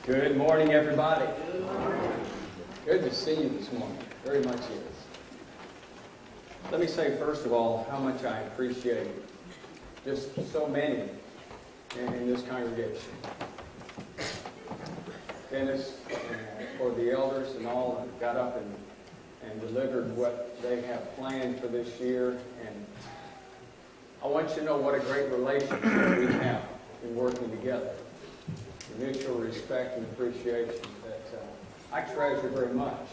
Good morning, everybody. Good to see you this morning. Very much is. Let me say, first of all, how much I appreciate just so many in this congregation. Dennis, for the elders and all, got up and delivered what they have planned for this year. And I want you to know what a great relationship we have in working together. The mutual respect and appreciation that I treasure very much.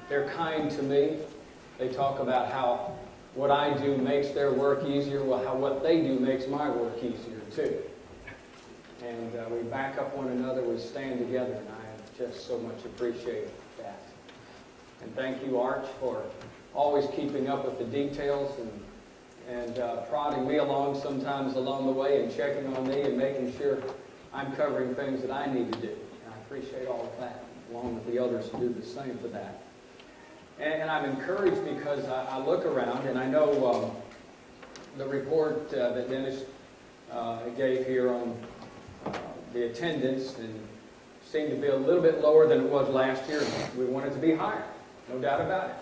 They're kind to me. They talk about how what I do makes their work easier, well, how what they do makes my work easier too. And we back up one another, we stand together, and I just so much appreciate that. And thank you, Arch, for always keeping up with the details and prodding me along sometimes along the way and checking on me and making sure I'm covering things that I need to do. And I appreciate all of that, along with the others who do the same for that. And I'm encouraged because I look around and I know the report that Dennis gave here on the attendance and seemed to be a little bit lower than it was last year. We want it to be higher, no doubt about it.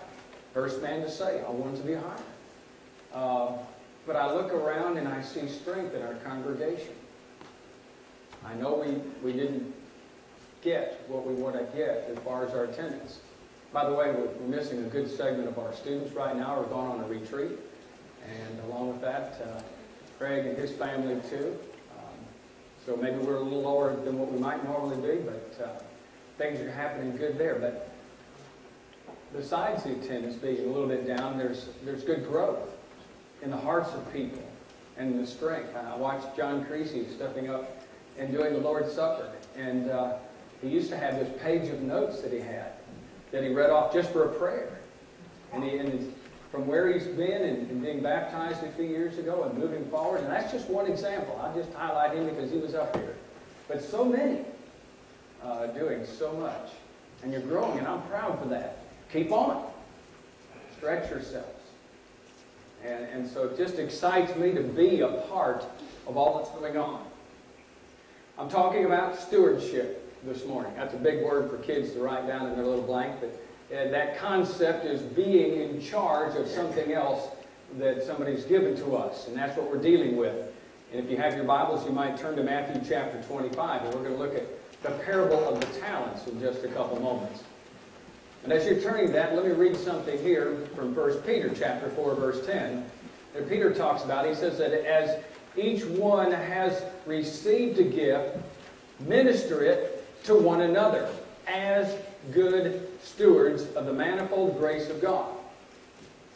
First man to say, I want it to be higher. But I look around and I see strength in our congregation. I know we didn't get what we want to get as far as our attendance. By the way, we're missing a good segment of our students right now. We're going on a retreat. And along with that, Craig and his family too. So maybe we're a little lower than what we might normally be, but things are happening good there. But besides the attendance being a little bit down, there's good growth in the hearts of people and the strength. I watched John Creasy stepping up and doing the Lord's Supper. And he used to have this page of notes that he had, that he read off just for a prayer. And from where he's been and being baptized a few years ago and moving forward, and that's just one example. I'll just highlight him because he was up here. But so many doing so much. And you're growing, and I'm proud for that. Keep on. Stretch yourselves. And so it just excites me to be a part of all that's going on. I'm talking about stewardship this morning. That's a big word for kids to write down in their little blank, but that concept is being in charge of something else that somebody's given to us, and that's what we're dealing with. And if you have your Bibles, you might turn to Matthew chapter 25, and we're going to look at the parable of the talents in just a couple moments. And as you're turning to that, let me read something here from 1 Peter chapter 4, verse 10. And Peter talks about, he says that as each one has received a gift, minister it to one another as good stewards of the manifold grace of God.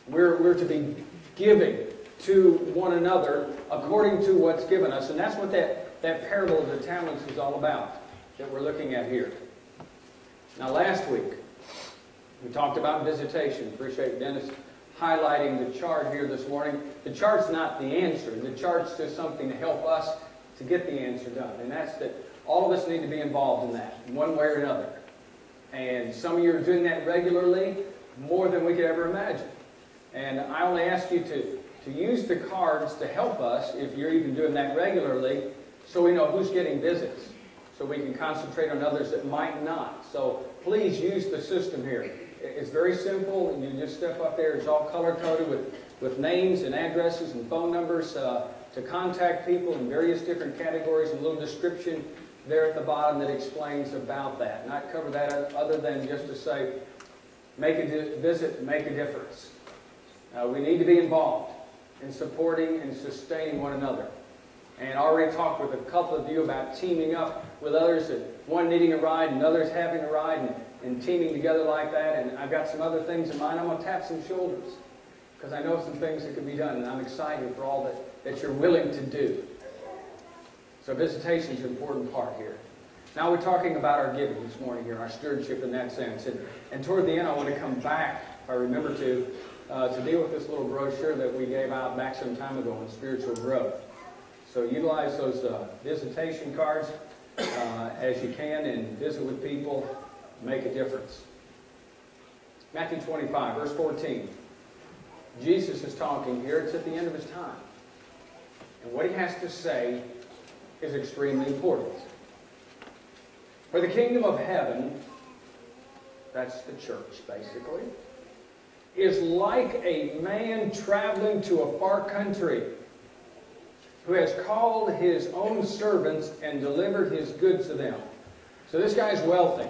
We're to be giving to one another according to what's given us. And that's what that parable of the talents is all about that we're looking at here. Now last week, we talked about visitation. Appreciate Dennis highlighting the chart here this morning. The chart's not the answer. The chart's just something to help us to get the answer done. And that's that all of us need to be involved in that, in one way or another. And some of you are doing that regularly, more than we could ever imagine. And I only ask you to use the cards to help us, if you're even doing that regularly, so we know who's getting visits, so we can concentrate on others that might not. So please use the system here. It's very simple. You just step up there. It's all color-coded with names and addresses and phone numbers to contact people in various different categories, and a little description there at the bottom that explains about that. Not cover that other than just to say, make a visit, make a difference. We need to be involved in supporting and sustaining one another. And I already talked with a couple of you about teaming up with others, one needing a ride and others having a ride, and teaming together like that. And I've got some other things in mind. I'm going to tap some shoulders because I know some things that can be done, and I'm excited for all that you're willing to do. So visitation is an important part here. Now we're talking about our giving this morning here, our stewardship in that sense. And toward the end, I want to come back, if I remember to deal with this little brochure that we gave out back some time ago on spiritual growth. So utilize those visitation cards as you can and visit with people, make a difference. Matthew 25, verse 14. Jesus is talking here. It's at the end of his time. And what he has to say is extremely important. For the kingdom of heaven, that's the church basically, is like a man traveling to a far country, who has called his own servants and delivered his goods to them. So this guy's wealthy.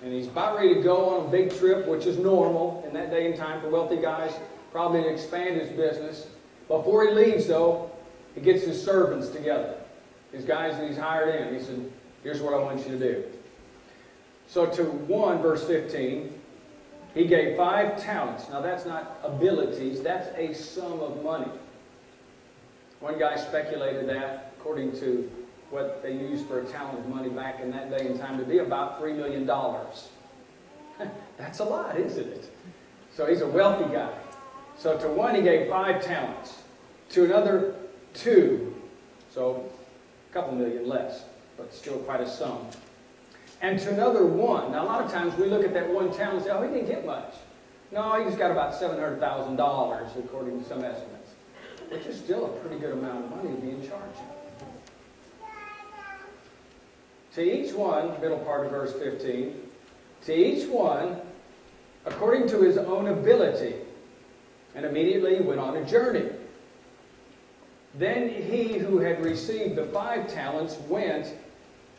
And he's about ready to go on a big trip, which is normal in that day and time for wealthy guys, probably to expand his business. Before he leaves, though, he gets his servants together, his guys that he's hired in. He said, here's what I want you to do. So to one, verse 15, he gave 5 talents. Now that's not abilities, that's a sum of money. One guy speculated that, according to what they used for a talent of money back in that day and time, to be about $3 million. That's a lot, isn't it? So he's a wealthy guy. So to one he gave 5 talents. To another 2. So a couple million less, but still quite a sum. And to another 1. Now a lot of times we look at that 1 talent and say, oh, he didn't get much. No, he just got about $700,000 according to some estimates. Which is still a pretty good amount of money to be in charge of. To each one, middle part of verse 15, to each one, according to his own ability, and immediately went on a journey. Then he who had received the 5 talents went,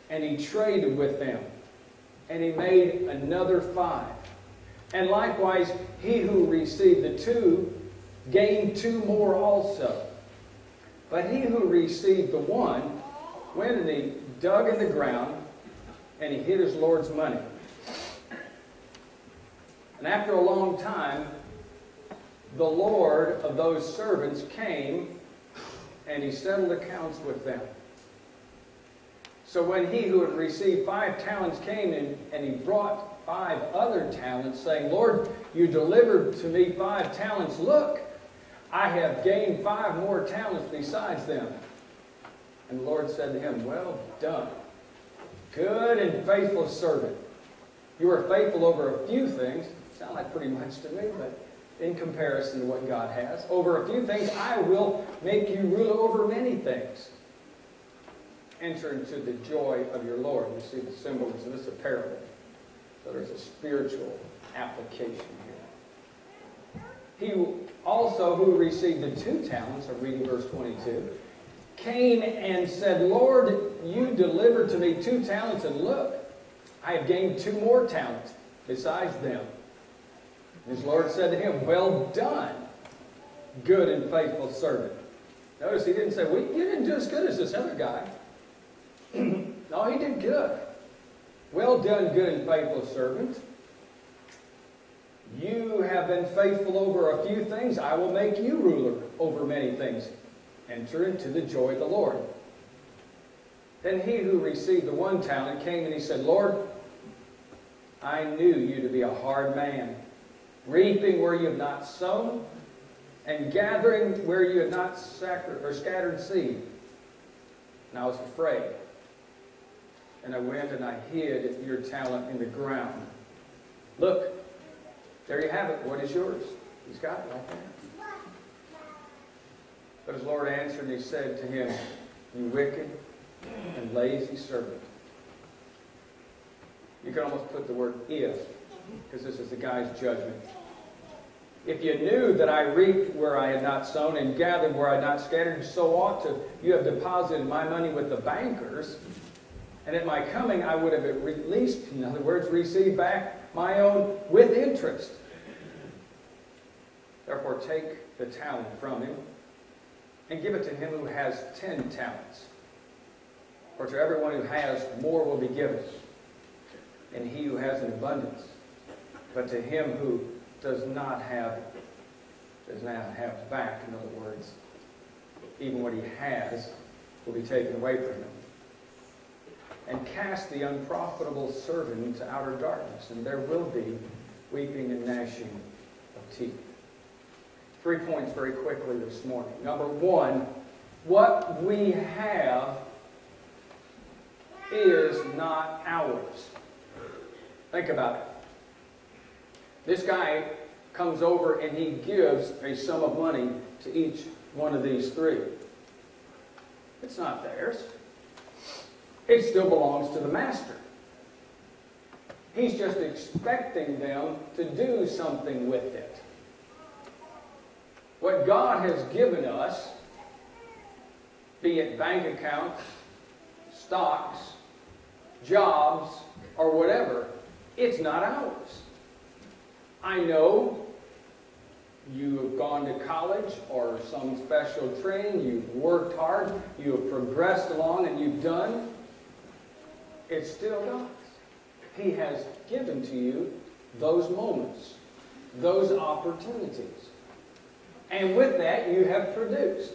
and he traded with them, and he made another 5. And likewise, he who received the 2 gained 2 more also. But he who received the 1 went and he dug in the ground, and he hid his Lord's money. And after a long time, the Lord of those servants came, and he settled accounts with them. So when he who had received 5 talents came in, and he brought 5 other talents, saying, Lord, you delivered to me 5 talents. Look, I have gained 5 more talents besides them. And the Lord said to him, well done, good and faithful servant. You are faithful over a few things. Sound like pretty much to me, but in comparison to what God has. Over a few things, I will make you ruler over many things. Enter into the joy of your Lord. You see the symbols of this parable. So there's a spiritual application here. He also who received the 2 talents, I'm reading verse 22, came and said, Lord, you delivered to me 2 talents, and look, I have gained 2 more talents besides them. And his Lord said to him, well done, good and faithful servant. Notice he didn't say, well, you didn't do as good as this other guy. No, he did good. Well done, good and faithful servant. You have been faithful over a few things. I will make you ruler over many things. Enter into the joy of the Lord. Then he who received the 1 talent came and he said, Lord, I knew you to be a hard man, reaping where you have not sown, and gathering where you had not scattered seed. And I was afraid. And I went and I hid your talent in the ground. Look, there you have it. What is yours? He's got it right there. But his Lord answered and he said to him, you wicked and lazy servant. You can almost put the word if, because this is the guy's judgment. If you knew that I reaped where I had not sown and gathered where I had not scattered, so ought to you have deposited my money with the bankers, and at my coming I would have at least, in other words, received back my own with interest. Therefore take the talent from him and give it to him who has 10 talents. For to everyone who has, more will be given, and he who has an abundance. But to him who does not have back, in other words, even what he has will be taken away from him. And cast the unprofitable servant into outer darkness, and there will be weeping and gnashing of teeth. 3 points very quickly this morning. Number 1, what we have is not ours. Think about it. This guy comes over and he gives a sum of money to each one of these 3. It's not theirs. It still belongs to the master. He's just expecting them to do something with it. What God has given us, be it bank accounts, stocks, jobs, or whatever, it's not ours. I know you have gone to college or some special training, you've worked hard, you have progressed along, and you've done. It's still God's. He has given to you those moments, those opportunities. And with that, you have produced,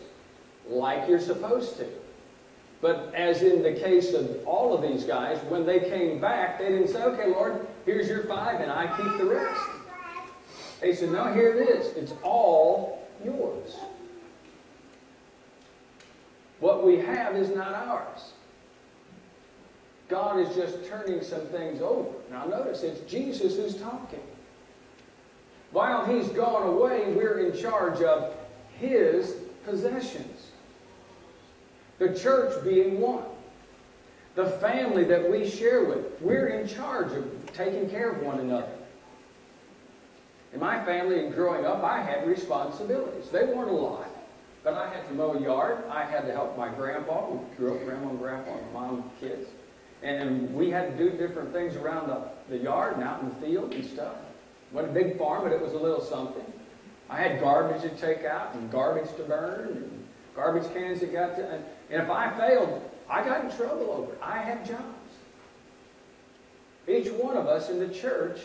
like you're supposed to. But as in the case of all of these guys, when they came back, they didn't say, okay, Lord, here's your 5 and I keep the rest. They said, no, here it is. It's all yours. What we have is not ours. God is just turning some things over. Now notice, it's Jesus who's talking. While He's gone away, we're in charge of His possessions. The church being one. The family that we share with. We're in charge of taking care of one another. In my family, and growing up, I had responsibilities. They weren't a lot. But I had to mow a yard. I had to help my grandpa. We grew up grandma and grandpa and mom and kids. And we had to do different things around the yard and out in the field and stuff. It wasn't a big farm, but it was a little something. I had garbage to take out and garbage to burn and garbage cans that got to... And if I failed, I got in trouble over it. I had jobs. Each one of us in the church,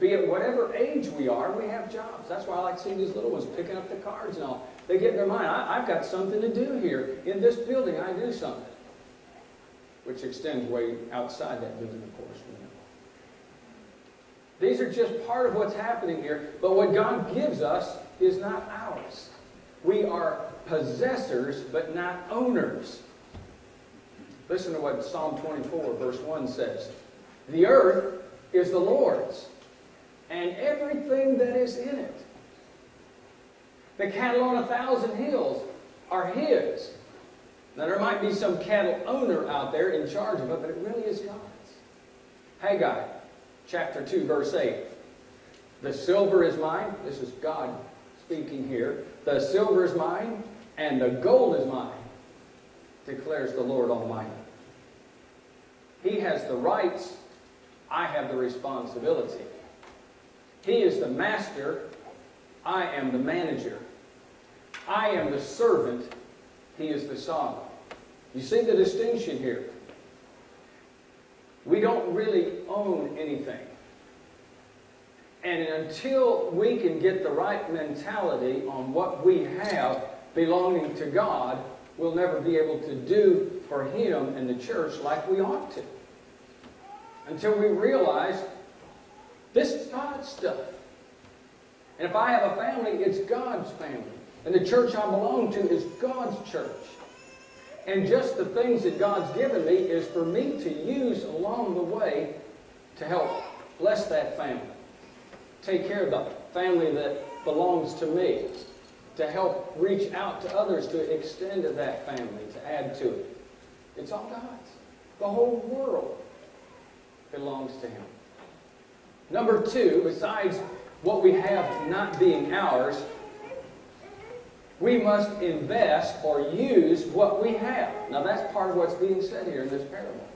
be it whatever age we are, we have jobs. That's why I like seeing these little ones picking up the cards and all. They get in their mind, I've got something to do here. In this building, I do something. Which extends way outside that building, of course. These are just part of what's happening here. But what God gives us is not ours. We are possessors, but not owners. Listen to what Psalm 24, verse 1 says. The earth is the Lord's, and everything that is in it. The cattle on 1,000 hills are His. Now, there might be some cattle owner out there in charge of it, but it really is God's. Haggai, chapter 2, verse 8. The silver is mine. This is God speaking here. The silver is mine, and the gold is mine, declares the Lord Almighty. He has the rights. I have the responsibility. He is the master. I am the manager. I am the servant. He is the sovereign. You see the distinction here? We don't really own anything. And until we can get the right mentality on what we have belonging to God, we'll never be able to do for Him and the church like we ought to. Until we realize this is God's stuff. And if I have a family, it's God's family. And the church I belong to is God's church. And just the things that God's given me is for me to use along the way to help bless that family. Take care of the family that belongs to me. To help reach out to others, to extend to that family, to add to it. It's all God's. The whole world belongs to Him. Number 2, besides what we have not being ours, we must invest or use what we have. Now that's part of what's being said here in this parable.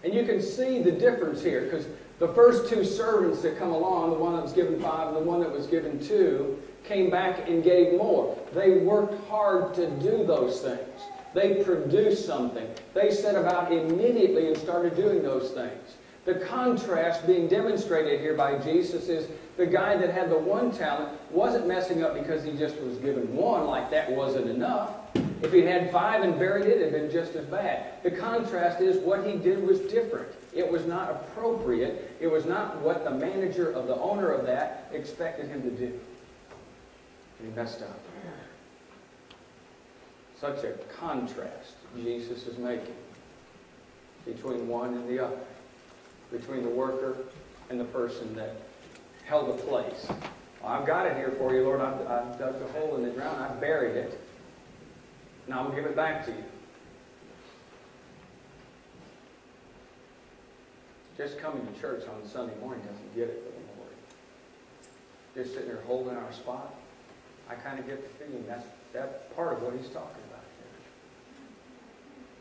And you can see the difference here, because the first 2 servants that come along, the one that was given 5 and the one that was given 2, came back and gave more. They worked hard to do those things. They produced something. They set about immediately and started doing those things. The contrast being demonstrated here by Jesus is the guy that had the 1 talent wasn't messing up because he just was given 1, like that wasn't enough. If he had 5 and buried it, it had been just as bad. The contrast is what he did was different. It was not appropriate. It was not what the manager of the owner of that expected him to do. And he messed up. Such a contrast Jesus is making between one and the other. Between the worker and the person that held the place. Well, I've got it here for you, Lord. I've dug a hole in the ground. I've buried it. Now I'll give it back to you. just coming to church on Sunday morning doesn't get it for the Lord. Just sitting there holding our spot, I kind of get the feeling that's part of what he's talking about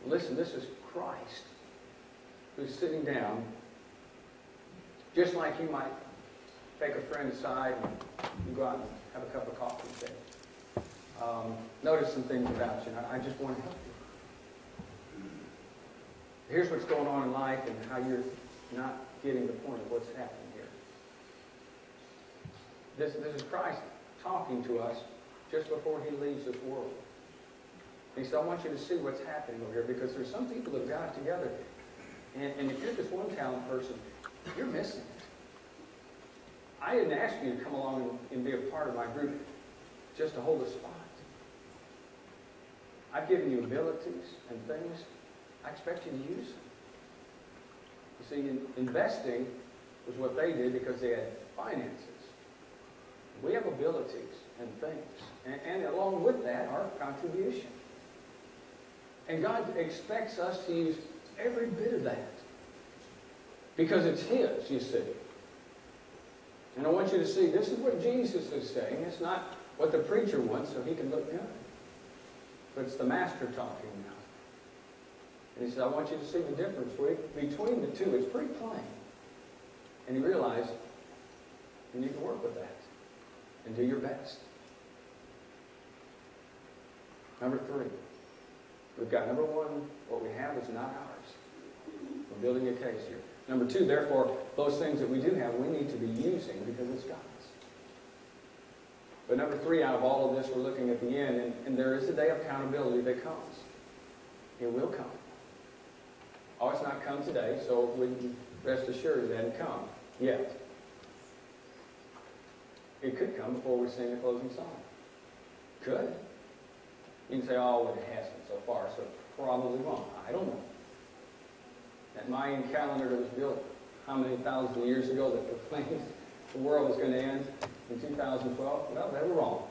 here. Listen, this is Christ who's sitting down, just like you might take a friend aside and you go out and have a cup of coffee and say, notice some things about you, and I just want to help you. Here's what's going on in life and how you're not getting the point of what's happening here. This is Christ talking to us just before he leaves this world. He said, I want you to see what's happening over here, because there's some people that have got it together. And if you're just one talent person, you're missing it. I didn't ask you to come along and be a part of my group just to hold a spot. I've given you abilities and things. I expect you to use them. You see, investing was what they did because they had finances. We have abilities and things. And along with that, our contribution. And God expects us to use every bit of that. Because it's His, you see. And I want you to see, this is what Jesus is saying. It's not what the preacher wants so he can look good. But it's the Master talking now. And he said, I want you to see the difference between the two. It's pretty plain. And he realized you need to work with that and do your best. Number 3. We've got number 1, what we have is not ours. We're building a case here. Number 2, therefore, those things that we do have, we need to be using because it's God's. But number 3, out of all of this, we're looking at the end, and there is a day of accountability that comes. It will come. Oh, it's not come today, so we can rest assured it hasn't come yet. It could come before we sing the closing song. Could. You can say, oh, well, it hasn't so far, so probably won't. I don't know. That Mayan calendar that was built how many thousand years ago that proclaimed the world was going to end in 2012? Well, they were wrong.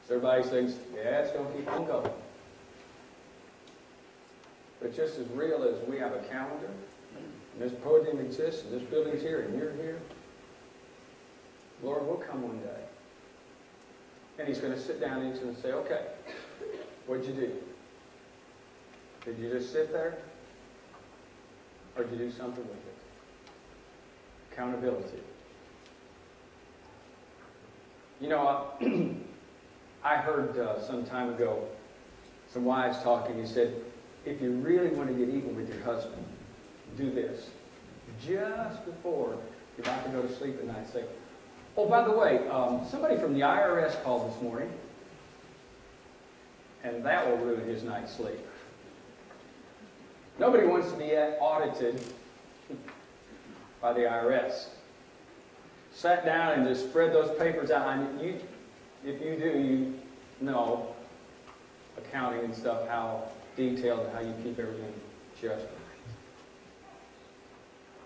So everybody thinks, yeah, it's going to keep on going. But just as real as we have a calendar, and this podium exists, and this building's here, and you're here, the Lord will come one day. And He's going to sit down and He's going to say, okay, what'd you do? Did you just sit there? Or did you do something with it? Accountability. You know, I heard some time ago some wives talking. He said, if you really want to get even with your husband, do this. Just before you're about to go to sleep at night, say, oh, by the way, somebody from the IRS called this morning, and that will ruin his night's sleep. Nobody wants to be audited by the IRS. Sat down and just spread those papers out. And if you do, you know accounting and stuff, how detailed and how you keep everything just right.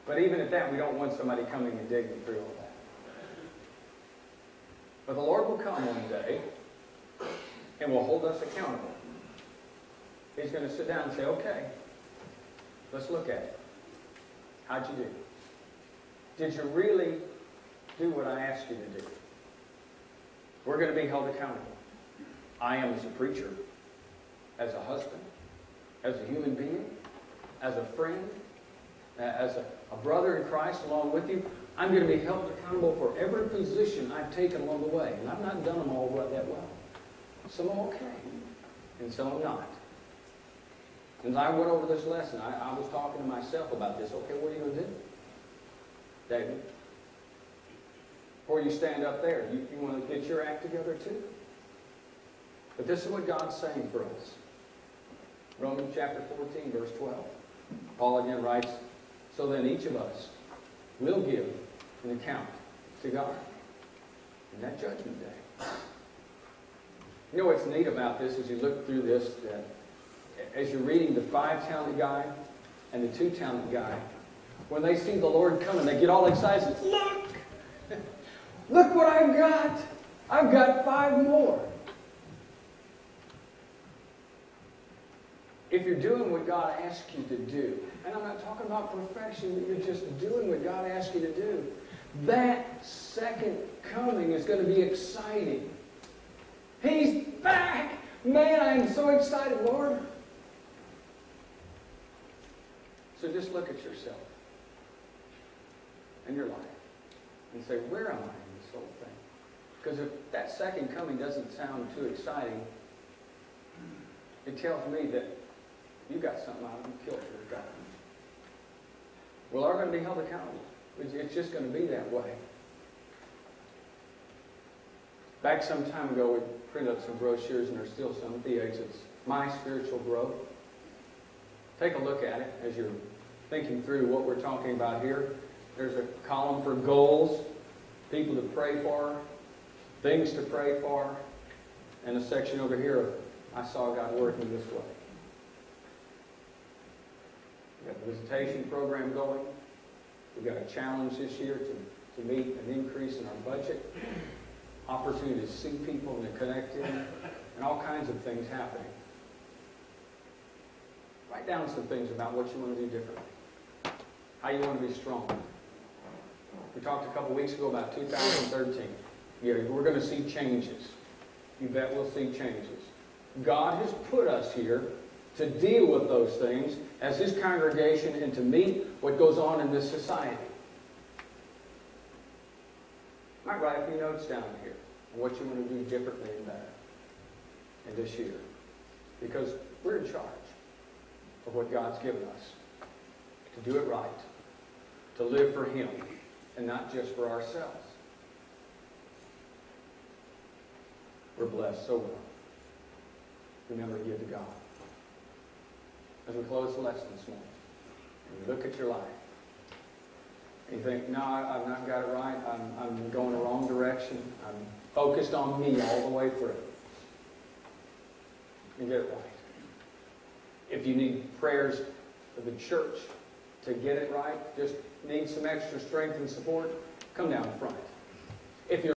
But even at that, we don't want somebody coming and digging through all that. But the Lord will come one day and will hold us accountable. He's going to sit down and say, okay, let's look at it. How'd you do? Did you really do what I asked you to do? We're going to be held accountable. I am as a preacher, as a husband, as a human being, as a friend, as a brother in Christ along with you. I'm going to be held accountable for every position I've taken along the way. And I've not done them all that well. Some of them okay, and some of them not. As I went over this lesson, I was talking to myself about this. Okay, what are you going to do, David? Before you stand up there, you want to get your act together too? But this is what God's saying for us. Romans chapter 14, verse 12. Paul again writes, so then each of us will give an account to God in that judgment day. You know what's neat about this as you look through this, that as you're reading the 5-talent guy and the 2-talent guy, when they see the Lord coming, they get all excited and say, look! Look what I've got! I've got 5 more. if you're doing what God asks you to do, and I'm not talking about perfection, but you're just doing what God asks you to do, that second coming is going to be exciting. He's back! Man, I am so excited, Lord. So just look at yourself and your life and say, where am I in this whole thing? Because if that second coming doesn't sound too exciting, it tells me that you got something out of the kilter with God. Well, are going to be held accountable. It's just going to be that way. Back some time ago, we printed up some brochures, and there's still some at the exits. My Spiritual Growth. Take a look at it as you're thinking through what we're talking about here. There's a column for goals, people to pray for, things to pray for, and a section over here of I saw God working this way. We've got the visitation program going. We've got a challenge this year to meet an increase in our budget. Opportunity to see people and to connect in, and all kinds of things happening. Write down some things about what you want to do differently. How you want to be stronger. We talked a couple weeks ago about 2013. Yeah, we're going to see changes. You bet we'll see changes. God has put us here to deal with those things as His congregation and to meet what goes on in this society. You might write a few notes down here on what you want to do differently and better in this year. Because we're in charge of what God's given us. To do it right. To live for Him and not just for ourselves. We're blessed so well. Remember to give to God. As we close the lesson this morning, and you look at your life, and you think, no, I've not got it right. I'm going the wrong direction. I'm focused on me all the way through. And get it right. If you need prayers for the church to get it right, just need some extra strength and support, come down front. If you're